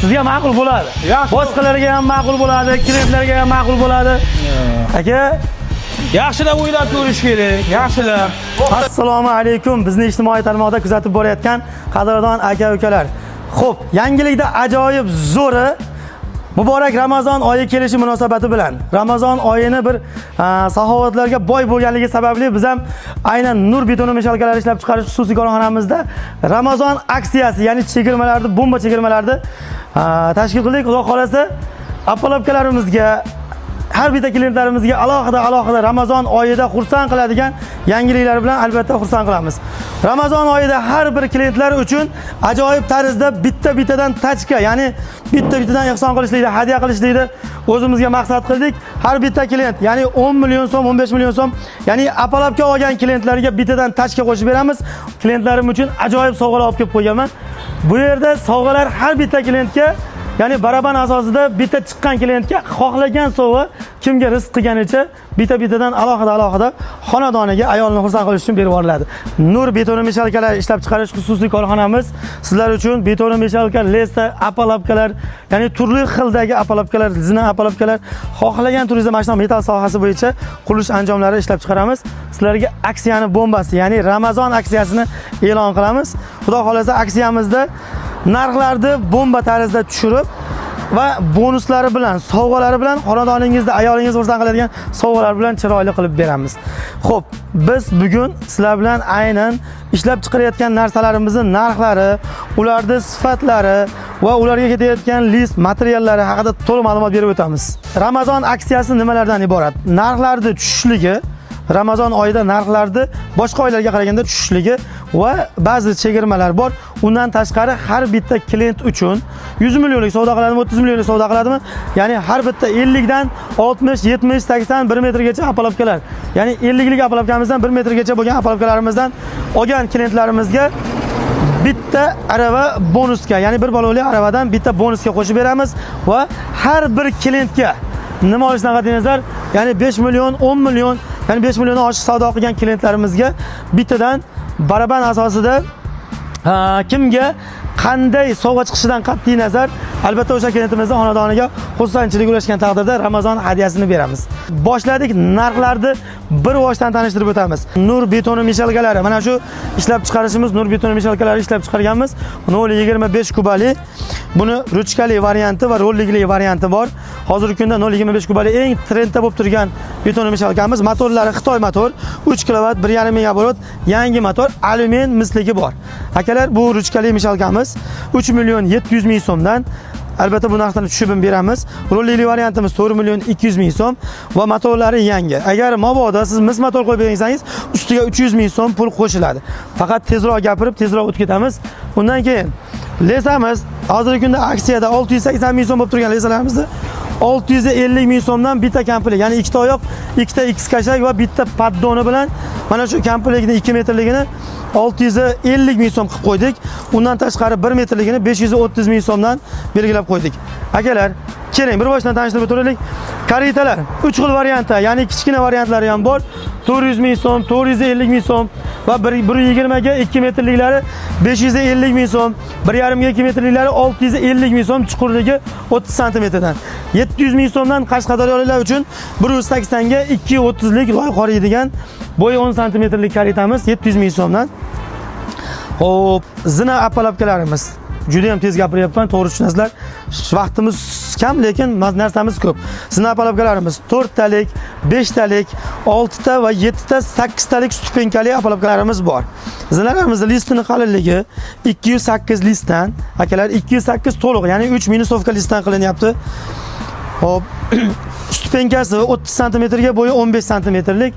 Sizga ma'qul bo'ladi. Boshqalarga ham ma'qul bo'ladi, klientlarga ham ma'qul bo'ladi. Aka, yaxshilab o'ylab ko'rish kerak. Yaxshilab. assalomu alaykum. Bizni ijtimoiy tarmoqda kuzatib borayotgan qadrdon aka-ukalar. Xo'p, yangilikda ajoyib zo'ri Muborak Ramazon oyi kelishi munosabati bilan Ramazon oyini bir saxovatlarga boy bo'lganligi sababli biz ham aynan Nur betoni mishalkalar ishlab chiqarish xususiy korxonamizda Ramazon aksiyasi, ya'ni chegirmalarni, bomba chegirmalarni tashkil qildik. Xudo xolasa, apalapkalarimizga, har bitta klientlarimizga alohida Ramazon oyida xursand qiladigan yangiliklar bilan albatta xursand qilamiz. Ramazon oyida har bir klientlar uchun ajoyib tarzda bittadan tachka, ya'ni bittadan ehson qilishlikni, hadya qilishlikni o'zimizga maqsad qildik. Har bitta klient, ya'ni 10 million so'm, 15 million so'm, ya'ni apalapka olgan klientlarga bittadan tachka qo'shib beramiz. Klientlarim uchun ajoyib sovg'alar olib kelib qo'yganman. Bu yerda sovg'alar har bitta klientga, ya'ni baraban asosida bitta chiqqan klientga xohlagan sovg'a kimga rizq qilganicha bittadan alohida xonadoniga ayolni xursand qilish uchun berib yuboriladi. Nur betoni mishalkalar ishlab chiqarish xususiy korxonamiz sizlar uchun betoni mishalka, lesta, apalapkalar, ya'ni turli xildagi apalapkalar, zina apalapkalar, xohlagan turizm mashina metal sohasi bo'yicha qurilish anjomlari ishlab chiqaramiz. Sizlarga aksiyani bombasi, ya'ni Ramazon aksiyasini e'lon qilamiz. Xudo xolasa aksiyamizda narxlarni bomba tarzda tushirib va bonuslari bilan, sovg'alari bilan xonadoningizda ayolingiz xursand qiladigan sovg'alar bilan chiroyli qilib beramiz. Xo'p, biz bugun sizlar bilan aynan ishlab chiqarayotgan narsalarimizni narxlari, ularning sifatlari va ularga ketayotgan list materiallari haqida to'liq ma'lumot berib o'tamiz. Ramazon aksiyasi nimalardan iborat? Narxlarning tushishligi, Ramazon oyida narxlarni boshqa oylarga qaraganda tushishligi va ba'zi chegirmalar bor. Undan tashqari har bitta klient uchun 100 millionlik savdo qiladimi, 30 millionlik savdo qiladimi? Ya'ni har bitta 50 dan 60, 70, 80, 1 metrgacha apalapkalar. Ya'ni 50lik apalapkamizdan 1 metrgacha bo'lgan apalapkalarimizdan olgan klientlarimizga bitta arava bonusga, ya'ni bir balonli aravadan bitta bonusga qo'shib beramiz va har bir klientga nima olishdan qat'iy nazar, ya'ni 5 million, 10 million, ya'ni 5 milliondan oshiq savdo qilgan klientlarimizga bittadan baraban asosida kimga qanday sovg'a chiqishidan qat'iy nazar albatta o'sha klientimizning xonadoniga xursandchilik ulashgan taqdirda Ramazon hadyasini beramiz. Boshladik, narxlarni bir boshdan tanishtirib o'tamiz. Nur betoni mishalkalari, mana shu ishlab chiqarishimiz Nur betoni mishalkalari ishlab chiqarganmiz. 0.25 kubali, buni ruchkali varianti va rollikli varianti bor. Hozirgi kunda 0.25 kubali eng trendda bo'lib turgan betoni mishalkamiz. Motorlari Xitoy motor, 3 kilovat, 1.5 megavolot yangi motor, alyumin misligi bor. Akalar, bu ruchkali mishalkamiz 3 million 700 ming so'mdan albatta bu narxdan tushib beramiz. Rolli variantimiz 4 million 200 ming so'm va motorlari yangi. Agar mabodo siz mis motor qo'yib bersangiz, ustiga 300 ming so'm pul qo'shiladi. Faqat tezroq gapirib, tezroq o'tib ketamiz. Undan keyin lesamiz hozirgi kunda aksiyada 680 ming so'm bo'lib turgan lesalarimizni 650 ming so'mdan bitta komplet, ya'ni ikkita oyoq, ikkita X kashak va bitta paddoni bilan mana shu komplektni 2 metrligini 650 ming so'm qilib qo'ydik. Undan tashqari 1 metrligini 530 ming so'mdan belgilab qo'ydik. Akalar, keling bir boshdan tanishtirib o'tiraylik. Karitalar 3 xil variantda, ya'ni kichkina variantlari ham bor. 400 ming so'm, 450 ming so'm va 120 ga 2 metrliklari 550 ming so'm, 1,5 ga 2 metrliklari 650 ming so'm, chuqurligi 30 santimetrdan. 700 ming so'mdan Qashqadaryoliklar uchun 180 ga 230 lik loy qoriydigan bo'yi 10 santimetrlik karitamiz 700 ming so'mdan. Hop, zina apalapkalarimiz. Juda ham tez gapiryapman, to'g'ri tushunasizlar. Vaqtimiz kam, lekin narsamiz ko'p. Zina apalapkalarimiz 4 talik, 5 talik, 6 ta va 7 ta 8 talik stupenkali apalapkalarimiz bor. Zinalarimizning listining qalinligi 208 listdan, akalar 208 to'liq, ya'ni 3 minusovka listdan qilinyapti. Hop, stupenkasi 30 santimetrga, bo'yi 15 santimetrlik.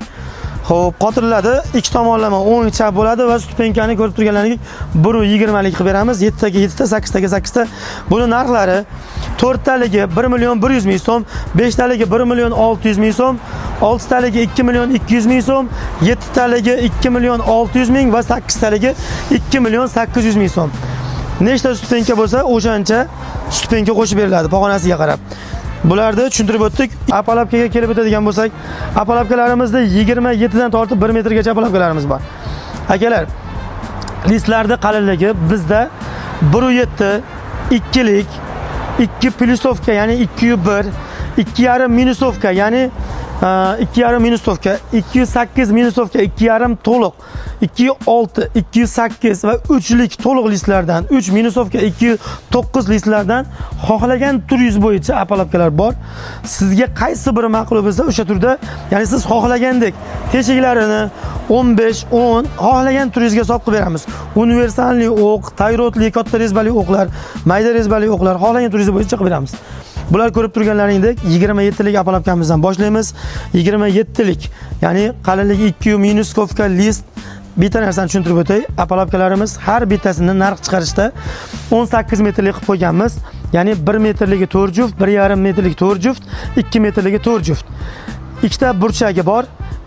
Xo'p, qotiriladi. Ikki tomonlama o'ng chap bo'ladi va stupenkani ko'rib turganlaringiz 1.20 lik qilib beramiz. 7 taga 7 ta, 8 taga 8 ta. Buni narxlari 4 taligi 1 million 100 ming so'm, 5 taligi 1 million 600 ming so'm, 6 taligi 2 million 200 ming so'm, 7 taligi 2 million 600 ming va 8 taligi 2 million 800 ming so'm. Nechta stupenka bo'lsa, o'shancha stupenka qo'shib beriladi pog'onasiga qarab. Bularni tushuntirib o'tdik. Apalapkaga kelib o'tadigan bo'lsak, apalapkalarimizda 27 dan tortib 1 metrgacha apalapkalarimiz bor. Akalar, listlarda qalinligi bizda 1.7, 2lik, 2 plyusovka, ya'ni 201, 2,5 minusovka, ya'ni 2,5 minusovka, 208 minusovka, 2,5 to'liq, 206, 208 va 3 lik to'liq listlardan, 3 minusovka, 209 listlardan xohlagan turingiz bo'yicha apalapkalar bor. Sizga qaysi biri ma'qul bo'lsa, o'sha turda, ya'ni siz xohlagandek teshiklarini 15, 10 xohlagan turingizga solib beramiz. Universalli o'q, tayrotli, katta rezbali o'qlar, mayda rezbali o'qlar xohlagan turingiz bo'yicha qilib beramiz. Bular ko'rib turganlaringdek 27 lik apalapkamizdan boshlaymiz. 27 lik, ya'ni qalinligi 2 minusovka list. Bitta narsani tushuntirib o'tay. Apalapkalarimiz har bittasini narx chiqarishda 18 metrlik qilib qo'yganmiz. Ya'ni 1 metrligi 4 juft, 1,5 metrlik 4 juft, 2 metrligi 4 juft. Ikkita burchagi bor.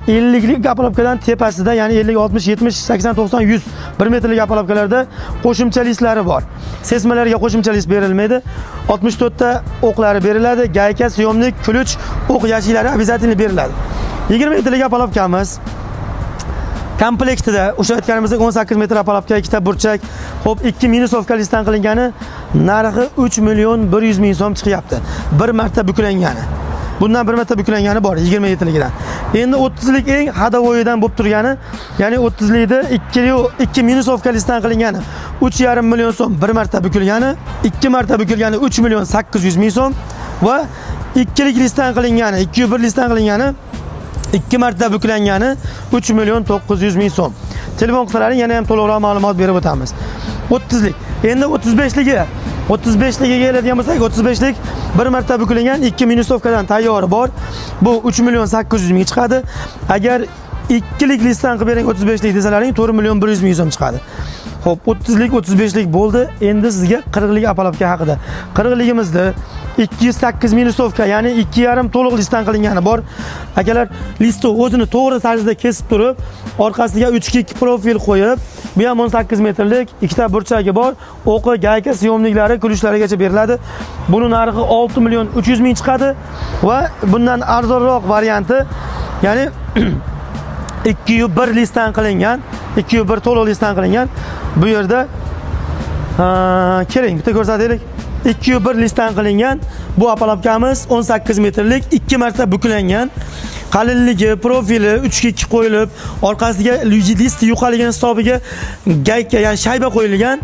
50 lik apalapkadan tepasida, ya'ni 50, 60, 70, 80, 90, 100 1 metrlik apalapkalarda qo'shimcha listlari bor. Sesmalarga qo'shimcha list berilmaydi. 64 ta o'qlari beriladi. Gayka, syomnik, kuluch, o'q yashiklari обязательно beriladi. 27 lik apalapkamiz komplektida o'sha aytganimizdek 18 metr apalapka, ikkita burchak, xo'p 2 minusovka listdan qilingani narxi 3 million 100 ming so'm chiqyapti. Bir marta buklangani. Bundan bir marta buklangani bor 27 ligidan. Endi 30 lik eng hadavoyidan bo'lib turgani, ya'ni 30 likda 2 minusovka listdan qilingani 3,5 million so'm bir marta bukilgani, 2 marta bukilgani 3 million 800 ming so'm va 2 lik listdan qilingani, 201 listdan qilingani 2 marta buklangani 3 million 900 ming so'm. Telefon qilsalaring yana ham to'liqroq ma'lumot berib o'tamiz. 30 lik. Endi 35 ligiga keladigan bo'lsak, 35 lik bir marta bukilgan 2 minusovkadan tayyori bor. Bu 3 million 800 ming chiqadi. Agar 2 lik listdan qilib bering 35 lik desalaring 4 million 100 ming so'm chiqadi. Xo'p, 30 lik, 35 lik bo'ldi. Endi sizga 40 lik apalapka haqida. 40 ligimizda 208 minusovka, ya'ni 2,5 to'liq listdan qilingani bor. Akalar, listni o'zini to'g'ri tarzda kesib turib, orqasiga 3-2 profil qo'yib, bu ham 18 metrlik, ikkita burchagi bor. O'qi, gayka, syomniklari, kulishlarigacha beriladi. Buni narxi 6 million 300 ming chiqadi va bundan arzonroq varianti, ya'ni 201 listdan qilingan, 201 to'liq listdan qilingan. Bu yerda keling, bitta ko'rsataylik. 201 listdan qilingan bu apalapkamiz 18 metrlik, 2 marta buklangan. Qalinligi, profili 3-2 qo'yilib, orqasiga list yuqaligini hisobiga gayka, ya'ni shayba qo'yilgan.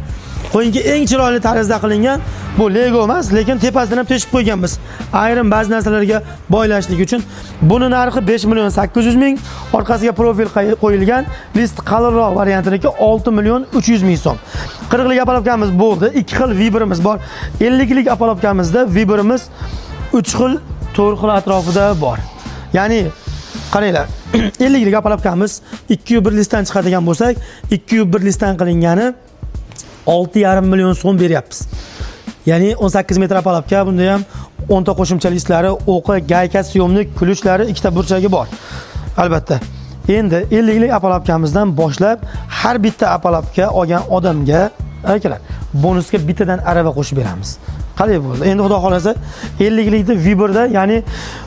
Qo'yinga eng chiroyli tarzda qilingan. Bu Lego emas, lekin tepasidan ham teshib qo'yganmiz. Ayrim ba'zi narsalarga boylashlik uchun. Buni narxi 5 million 800 ming, orqasiga profil qo'yilgan. List qalinroq variantiniki 6 million 300 ming so'm. 40 lik apalapkamiz bo'ldi. 2 xil vibrimiz bor. 50 lik apalapkamizda vibrimiz 3 xil, 4 xil atrofida bor. Ya'ni qaranglar, 50 lik apalapkamiz 201 listdan chiqadigan bo'lsak, 201 listdan qilingani 6,5 million so'm beryapmiz. Ya'ni 18 metr apalapka, bunda ham 10 ta qo'shimcha listlari, o'qi, gayka, syomnik, kulishlari, ikkita burchagi bor. Albatta. Endi 50 lik apalapkamizdan boshlab har bitta apalapka olgan odamga akalar bonusga bittadan arava qo'shib beramiz. Qalay bo'ldi? Endi xudo xolasa 50 likda Viberda, ya'ni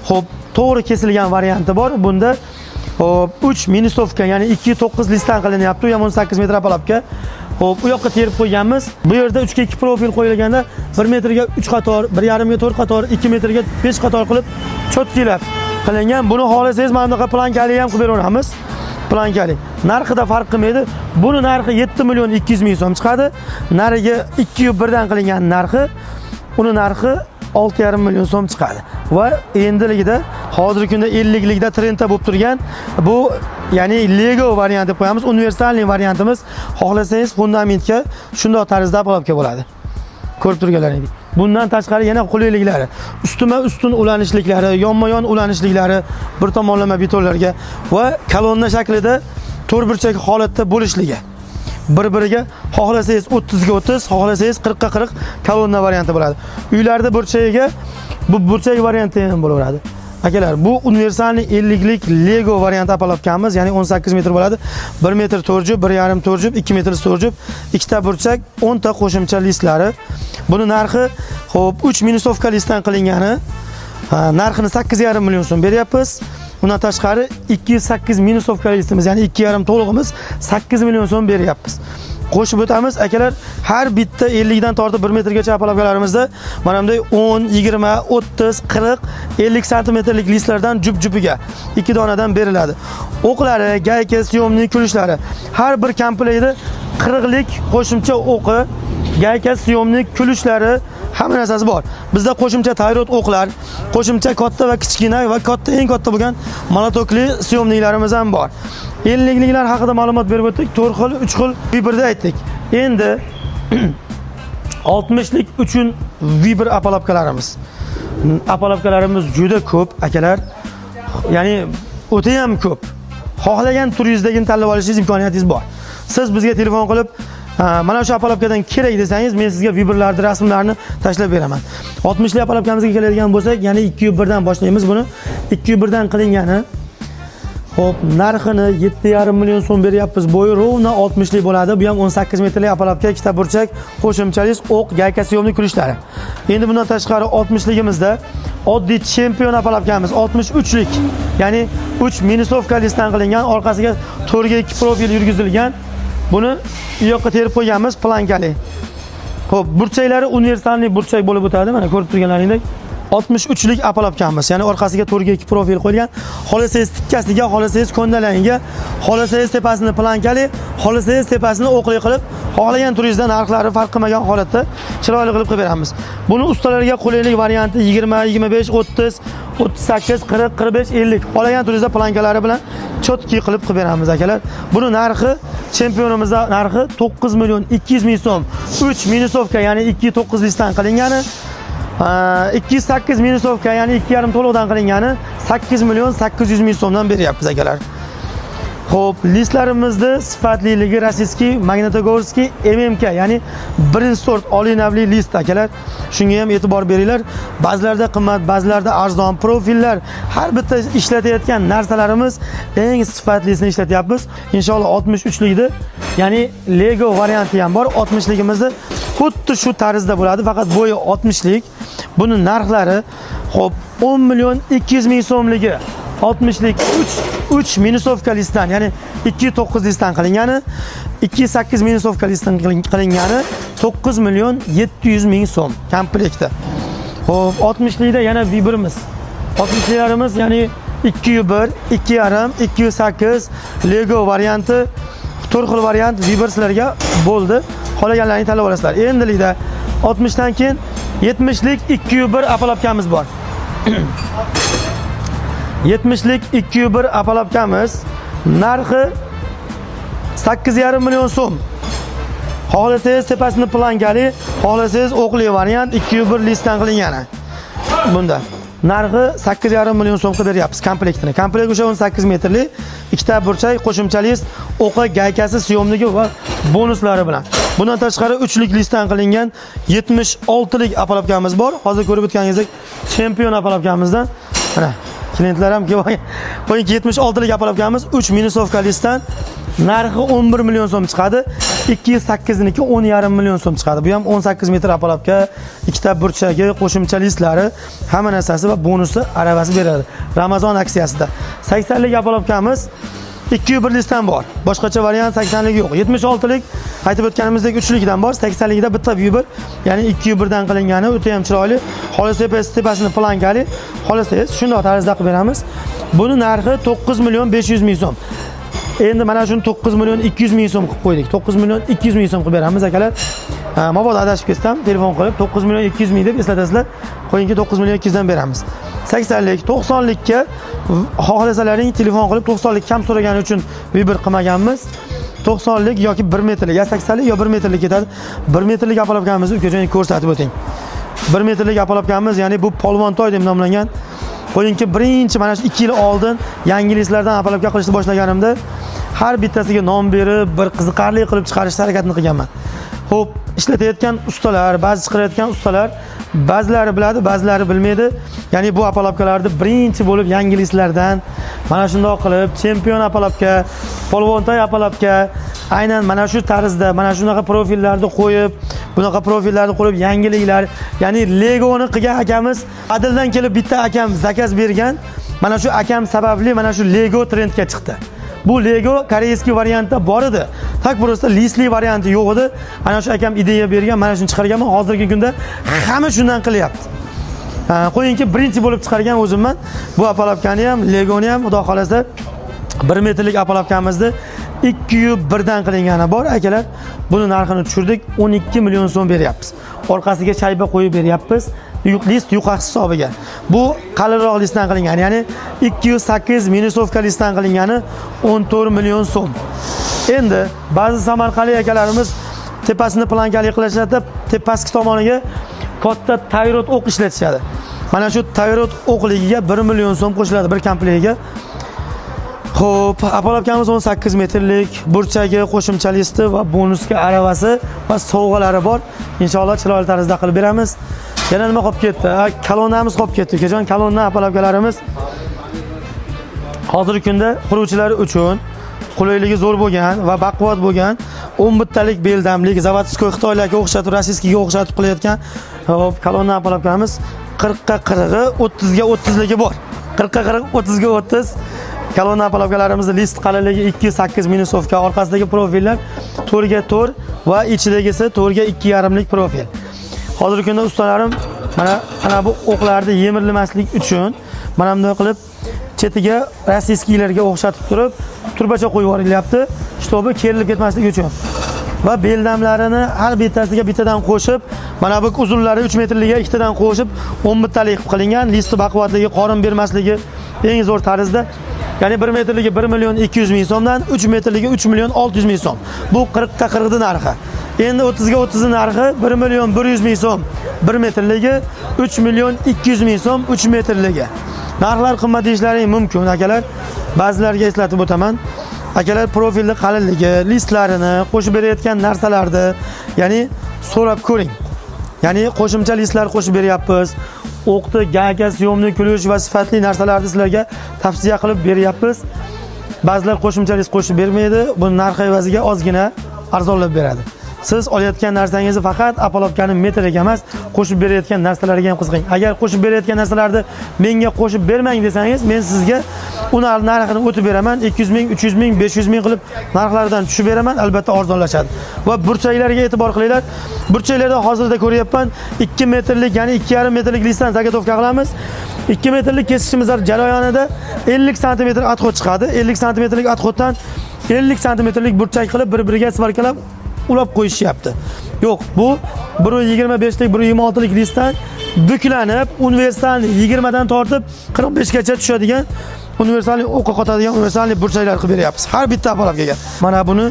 xo'p, to'g'ri kesilgan varianti bor. Bunda hop 3 minusovka, ya'ni 209 listdan qilinyapti. U ham 18 metr apalapka. Xo'p, u yoqqa terib qo'yganmiz. Bu yerda 3-2 profil qo'yilganda 1 metrga 3 qator, 1,5 ga 4 qator, 2 metrga 5 qator qilib cho'tkilab qilingan. Buni xohlasangiz mana bunaqa plankali ham qilib beramiz. Plankali. Narxida farq qilmaydi. Buni narxi 7 million 200 ming so'm chiqadi. Nariga 201 dan qilingan narxi, uni narxi 6,5 million so'm chiqadi. Va endiligida hozirgi kunda 50 likda trendda bo'lib turgan bu, ya'ni Lego variant deb qo'yamiz. Universalli variantimiz. Xohlasangiz fundamentga shunday tarzda apalapka bo'ladi. Ko'rib turganlaringiz. Bundan tashqari yana qulayliklari, ustma-ustun ulanishliklari, yonma-yon ulanishliklari, bir tomonlama betonlarga va kolonna shaklida to'rtburchak holatda bo'lishligi. Bir-biriga xohlasangiz 30 ga 30, xohlasangiz 40 ga 40 kolonna varianti bo'ladi. Uylarda burchagiga bu burchak varianti ham bo'laveradi. Akalar, bu universalni 50 lik Lego variant apalapkamiz, ya'ni 18 metr bo'ladi. 1 metr to'rjub, 1,5 to'rjub, 2 metr to'rjub, ikkita burchak, 10 ta qo'shimcha listlari. Buni narxi xo'p 3 minusovka listdan qilingani narxini 8,5 million so'm beryapmiz. Undan tashqari 208 minusovka listimiz, ya'ni 2,5 to'lig'imiz 8 million so'm beryapmiz. qo'shib o'tamiz. Akalar, har bitta 50 dan tortib 1 metrgacha apalabkalarimizda mana bunday 10, 20, 30, 40, 50 santimetrlik listlardan jup-jupiga 2 donadan beriladi. O'qlari, gayka, syomnik kulishlari. Har bir komplektda 40 lik qo'shimcha o'qi, gayka, syomnik kulishlari hamma narsasi bor. Bizda qo'shimcha tayrot o'qlar, qo'shimcha katta va kichkina va katta eng katta bo'lgan monotokli syomniklarimiz ham bor. 50liklar haqida ma'lumot berib o'tdik. 4 xil, 3 xil vibrda aytdik. Endi 60lik uchun vibr apalabkalarimiz. Apalabkalarimiz juda ko'p, akalar. Ya'ni o'ta ham ko'p. Xohlagan turingizdagini tanlab olishingiz imkoniyatingiz bor. Siz bizga telefon qilib, mana shu apalabkadan kerak desangiz, men sizga vibrlarni, rasmlarini tashlab beraman. 60lik apalabkamizga keladigan bo'lsak, ya'ni 2.1 dan boshlaymiz buni. 2.1 dan qilingani Xo'p, narxini 7,5 million so'm beryapmiz. Bo'yi rovna 60lik bo'ladi. Bu ham 18 metrlik apalabka, ikkita burchak, qo'shimchalik o'q, gayka, syomnik kulishlari. Endi bundan tashqari 60ligimizda oddiy chempion apalabkamiz 63lik. Ya'ni 3 minisovka listdan qilingan, orqasiga 4x2 profil yurgizilgan. Buni u yoqqa terib qo'yganmiz, plankali. Xo'p, burchaklari universalniy burchak bo'lib o'tadi. Mana ko'rib turganlaringdek 63lik apalabkamiz. Ya'ni orqasiga 4x2 profil qo'yilgan. Xolasangiz tikkasiga, xolasangiz ko'ndalangiga, xolasangiz tepasini plankali, xolasangiz tepasini o'qli qilib, xohlagan turingizda narxlari farq qilmagan holatda chiroyli qilib beramiz. Buni ustalarga qulaylik varianti 20, 25, 30, 38, 40, 45, 50. Xohlagan turingizda plankalari bilan chotki qilib beramiz, akalar. Buni narxi chempionimizda narxi 9 million 200 ming so'm. 3 minisovka, ya'ni 2.9 listdan qilingani 2.8 minisovka, ya'ni 2,5 to'lovdan qilingani 8 million 800 ming so'mdan beryapmiz, akalar. Xo'p, listlarimizda sifatliligi rossiyskiy, magnitogorskiy, MMK, ya'ni birinchi sort oliy navli list, akalar. Shunga ham e'tibor beringlar. Ba'zilarda qimmat, ba'zilarda arzon profillar, har bitta ishlatayotgan narsalarimiz eng sifatlisini ishlatyapmiz. Inshaalloh 63likda, ya'ni Lego varianti ham bor. 60ligimizda xuddi shu tarzda bo'ladi, faqat bo'yi 60lik. Buni narxlari xo'p 10 million 200 ming so'mligi 60lik 3 minisovka listdan, ya'ni 2.9 listdan qilingani, 2.8 minisovka listdan qilingani 9 million 700 ming so'm komplektda. Xo'p, 60likda yana vibrimiz. 60liklarimiz, ya'ni 2.1, 2.5, 2.8 Lego varianti, 4 xil variant vibr sizlarga bo'ldi. Qolaganlarini tanlab olasizlar. Endilikda 60 dan keyin 70lik 2.1 apalabkamiz bor. 70lik 2.1 apalabkamiz narxi 8,5 million so'm. Xohlasangiz tepasini plankali, xohlasangiz o'qli variant 2.1 listdan qilingani. Bunda narxi 8,5 million so'm qilib beryapmiz komplektini. Komplekt o'sha 18 metrli, ikkita burchak, qo'shimchalik o'qi, gaykasi, syomnigi va bonuslari bilan. Bundan tashqari 3lik listdan qilingan 76lik apalabkamiz bor. Hozir ko'rib o'tganingizdek chempion apalabkamizdan mana klientlar ham kelgan. Qo'yinki 76lik apalabkamiz 3 minisovka listdan narxi 11 million so'm chiqadi. 2.8 niki 10,5 million so'm chiqadi. Bu ham 18 metr apalabka, ikkita burchagi, qo'shimcha listlari, hamma narsasi va bonusi aravasi beradi. Ramazon aksiyasida. 80lik apalabkamiz 2.1 listdan bor. Boshqacha variant 80lik yo'q. 76lik aytib o'tganimizdek 3likdan bor. 80likda bitta vibr, ya'ni 2.1 dan qilingani o'ta ham chiroyli. Xohlasangiz tepasini plankali, xohlasangiz shunday tarzda qilib beramiz. Buni narxi 9 million 500 ming so'm. Endi mana shuni 9 million 200 ming so'm qilib qo'ydik. 9 million 200 ming so'm qilib beramiz, akalar. Mabodo adashib ketsam, telefon qilib 9 million 200 ming deb eslatasizlar. Qo'yingki 9 million 200 dan beramiz. 80lik, 90likka xohlasalaring telefon qilib 90lik kam so'ragani uchun vibr qilmaganmiz. 90lik yoki 1 metrlik, ya 80lik yo 1 metrlik ketadi. 1 metrlik apalabkamizni ukajoning ko'rsatib o'ting. 1 metrlik apalabkamiz, ya'ni bu polvontoy deb nomlangan. Qo'yingki birinchi mana shu 2 yil oldin yangi listlardan apalabka qilishni boshlaganimda har bittasiga nom berib, bir qiziqarli qilib chiqarishga harakatni qilganman. Xo'p, ishlatayotgan ustalar, ba'zi chiqarayotgan ustalar ba'zilari biladi, ba'zilari bilmaydi. Ya'ni bu apalabkalarni birinchi bo'lib yangi listlardan mana shunday qilib chempion apalabka, polvontoy apalabka, aynan mana shu tarzda, mana shunaqa profillarni qo'yib, bunaqa profillarni qo'yib yangiliklar, ya'ni Legoni qilgan akamiz, Adildan kelib bitta akam zakaz bergan. Mana shu akam sababli mana shu Lego trendga chiqdi. Bu Lego koreyskiy variantda bor edi. Tak burasida listli varianti yo'q edi. Ana shu akam ideya bergan, mana shuni chiqarganman. Hozirgi kunda hamma shundan qilyapti. Qo'yingki, birinchi bo'lib chiqargan o'zimman. Bu apalapkani ham, Legoni ham, xudo xolasa 1 metrlik apalapkamizni 201 dan qilingani bor akalar. Buni narxini tushirdik, 12 million so'm beryapmiz. Orqasiga shayba qo'yib beryapmiz. List yuqori hisobiga. Bu qalinroq listdan qilingan, ya'ni 208 minusovka listdan qilingani 14 million so'm. Endi ba'zi samarqandlik akalarimiz tepasini plankali qilishadi, tepasi tomoniga katta tayrot o'q ishlatishadi. Mana shu tayrot o'qligiga 1 million so'm qo'shiladi bir komplektiga. Xo'p, apalapkamiz 18 metrlik, burchagi, qo'shimcha listi va bonusga aravasi va sovg'alari bor. Inshaalloh chiroyli tarzda qilib beramiz. Yana nima qolib ketdi? Kolonnamiz qolib ketdi. Kejon kolonna apalapkalarimiz hozirgi kunda quruvchilar uchun qulayligi zo'r bo'lgan va baquvvat bo'lgan 11 talik beldamlik, zavodskiy Xitoylarga o'xshatib, rossiyskiga o'xshatib qilayotgan kolonna apalapkamiz 40 ga 40, 30 ga 30 ligi bor. 40 ga 40, 30 ga 30 kolonna apalapkalarimizni list qalinligi 208 minusovka, orqasidagi profillar 4 ga 4 va ichidagisi 4 ga 2,5 lik profil. Hozirgi kunda ustalarim mana bu o'qlarni yemirilmaslik uchun mana bunday qilib chetiga rossiyskiylarga o'xshatib turib turbacha qo'yib yuborilyapti, shtobi kerilib ketmasligi uchun. Va beldamlarini har bittasiga bittadan qo'shib, mana bu uzunlari 3 metrligiga ikkitadan qo'shib 11 talik qilingan, listi baquvvatligi, qorin bermasligi eng zo'r tarzda. Ya'ni 1 metrligi 1 million 200 ming so'mdan 3 metrligi 3 million 600 ming so'm. Bu 40 ga 40 narxi. Endi 30 ga 30 narxi 1 million 100 ming so'm 1 metrligi, 3 million 200 ming so'm 3 metrligi. Narxlar qimmat deyishlaring mumkin akalar. Ba'zilarga eslatib o'taman. Akalar profilni qalinligi, listlarini, qo'shib berayotgan narsalarni, ya'ni so'rab ko'ring. Ya'ni qo'shimcha listlar qo'shib beryapmiz. O'qni, gaga, syomni, kulish va sifatli narsalarni sizlarga tavsiya qilib beryapmiz. Ba'zilar qo'shimcha list qo'shib bermaydi. Bu narx evaziga ozgina arzonlab beradi. Siz olayotgan narsangizni faqat apalapkani metriga emas, qo'shib berayotgan narsalarga ham qiziqing. Agar qo'shib berayotgan narsalarni menga qo'shib bermang desangiz, men sizga uning narxini o'tib beraman, 200 ming, 300 ming, 500 ming qilib narxlardan tushib beraman, albatta arzonlashadi. Va burchaklarga e'tibor qilinglar. Burchaklarda hozirda ko'ryapman, 2 metrlik, ya'ni 2,5 metrlik listdan zagotovka qilamiz. 2 metrlik kesishimiz jarayonida 50 sm atxot chiqadi. 50 sm atxotdan 50 sm burchak qilib bir-biriga svarkalab ulab qo'yishyapti. Yo'q, bu 1.25 lik, 1.26 lik listdan buklanib, universalni 20 dan tortib 45 gacha tushadigan, universalni o'qqa qotadigan universalni burchaklar qilib beryapmiz. Har bitta apalapkaga. Mana buni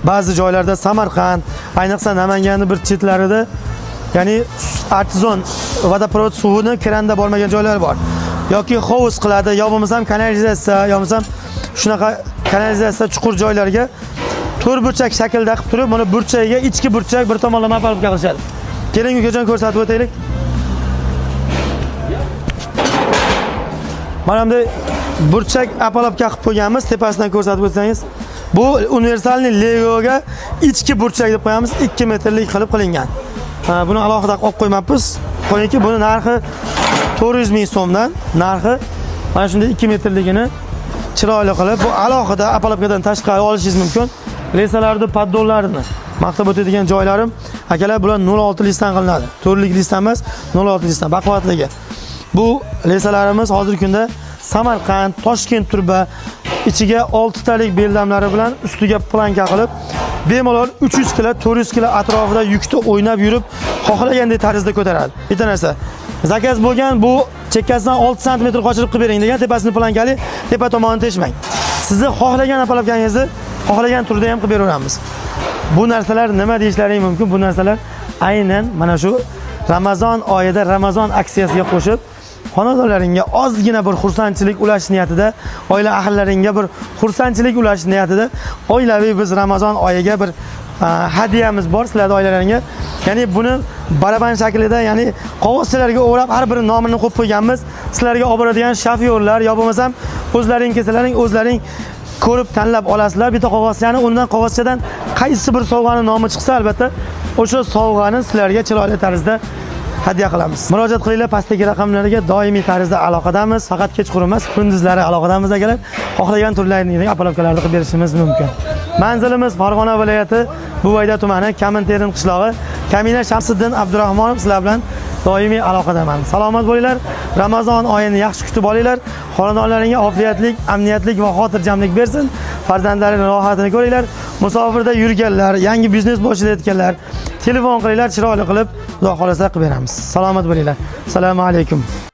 ba'zi joylarda Samarqand, ayniqsa Namanganning bir chetlarida, ya'ni artizon vodoprovod suvini kranda bo'lmagan joylar bor. Yoki hovuz qiladi, yo bo'lmasam kanalizatsiya, yo bo'lmasam shunaqa kanalizatsiya chuqur joylarga 4 burchak shaklda qilib turib, mana burchagiga ichki burchak bir tomonlama apalapka qilishadi. Keling ukajon ko'rsatib o'taylik. Mana bunday burchak apalapka qilib qo'yganmiz, tepasidan ko'rsatib o'tsangiz. Bu universalni Legoga ichki burchak deb qo'yamiz, 2 metrlik qilib qilingan. Buni alohida olib qo'ymabmiz. Qo'yingki, buni narxi 400 ming so'mdan, narxi mana shunday 2 metrligini chiroyli qilib, bu alohida apalapkadan tashqari olishingiz mumkin. Resalarni, paddonlarini maqtab o'tadigan joylarim, akalar, bular 06 listdan qilinadi. 4 lik list emas, 06 listdan baquvvatligi. Bu resalarimiz hozirgi kunda Samarqand, Toshkent turba, ichiga 6 talik beldamlari bilan ustiga planka qilib, bemalol 300 kg, 400 kg atrofida yukni o'ynab yurib, xohlagandek tarzda ko'taradi. Bitta narsa, zakaz bo'lgan, bu chekkasidan 6 sm qochirib qilib bering degan, tepasini plankali, tepa tomonini teshmang. Sizni xohlagan apalapkangizni xohlagan turda ham qilib beraveramiz. Bu narsalar nima deyishlaring mumkin? Bu narsalar aynan mana shu Ramazon oyida Ramazon aksiyasiga qo'shib, xonadonlaringga ozgina bir xursandchilik ulash niyatida, oila ahllaringga bir xursandchilik ulash niyatida oilaviy biz Ramazon oyiga bir hadiyamiz bor sizlarning oilalaringga. Ya'ni buni baraban shaklida, ya'ni qog'ozchalarga o'rab har biri nomini qo'yib qo'yganmiz. Sizlarga olib boradigan shofyorlar yo bo'lmasam o'zlaring kelsalaring, o'zlaring ko'rib tanlab olasizlar. Bitta qog'ozchani, undan qog'ozchadan qaysi bir sovg'aning nomi chiqsa, albatta o'sha sovg'ani sizlarga chiroyli tarzda hadya qilamiz. Murojaat qilinglar, pastdagi raqamlarga doimiy tarzda aloqadamiz. Faqat kechqurun emas, kunduzlari aloqadamiz akalar. Xohlagan turlarini apalapkalarni qilib berishimiz mumkin. Manzilimiz Farg'ona viloyati Buvayda tumani Kaminterin qishlog'i. Kamina Shamsiddin Abdurahmonov sizlar bilan doimiy aloqadaman. Salomat bo'linglar. Ramazon oyini yaxshi kutib olinglar. Xonadonlaringizga ofiyatlik, amniyatlik va xotirjamlik bersin. Farzandlaringiz rohatini ko'ringlar. Musofirda yurganlar, yangi biznes boshlayotganlar, telefon qilinglar, chiroyli qilib, Xudo xolasa qilib beramiz. Salomat bo'linglar. Assalomu alaykum.